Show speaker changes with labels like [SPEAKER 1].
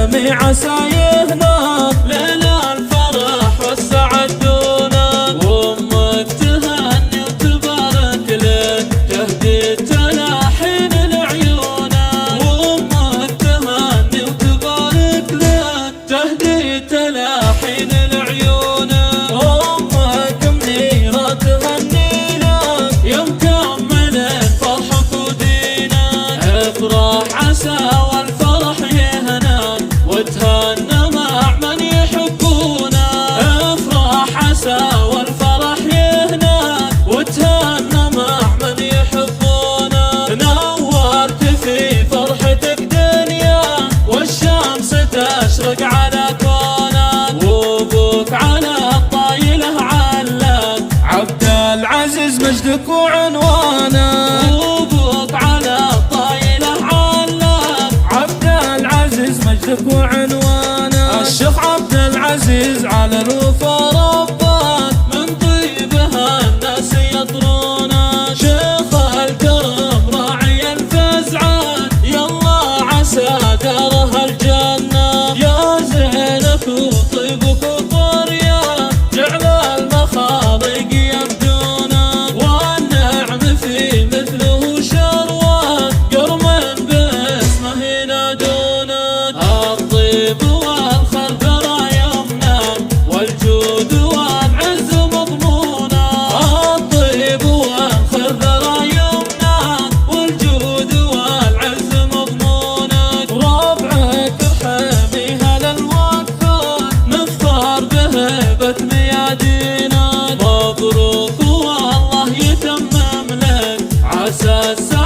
[SPEAKER 1] الحامي عسى يهناك ليل الفرح والسعد دونك، وامك تهني وتبارك لك تهدي تلاحين لعيونك، وامك تهني وتبارك لك تهدي تلاحين لعيونك، امك منيرة تغني لك يوم كمل فرحك ودينك، افرح عسى والفرح يهناك وتهنى مع من يحبونك، افرح عسى والفرح يهناك وتهنى مع من يحبونك، نورت في فرحتك دنيا والشمس تشرق على كونك، وابوك على الطايله علق عبد العزيز مجدك وعنوانك، وابوك على الطايله علق عبد العزيز مجدك وعنوانك، الشيخ عبد العزيز على الوفا ربك من طيبها الناس يطرونك، شيخ الكرم راعي الفزعات يلا عسى دارها الجنة، يا زينك وطيبك وطريا جعل المخالق يبدونك، والنعم في مثله شروات قرم باسمه ينادونك، الطيب والخير ذرى يمناك والجود والعز مضمونك، الطيب والخير ذرى يمناك والجود والعز مضمونك، ربعك ارحميها للوقفات نفخر بهيبة ميادينك، مبروك والله يتمم لك عسى السعادة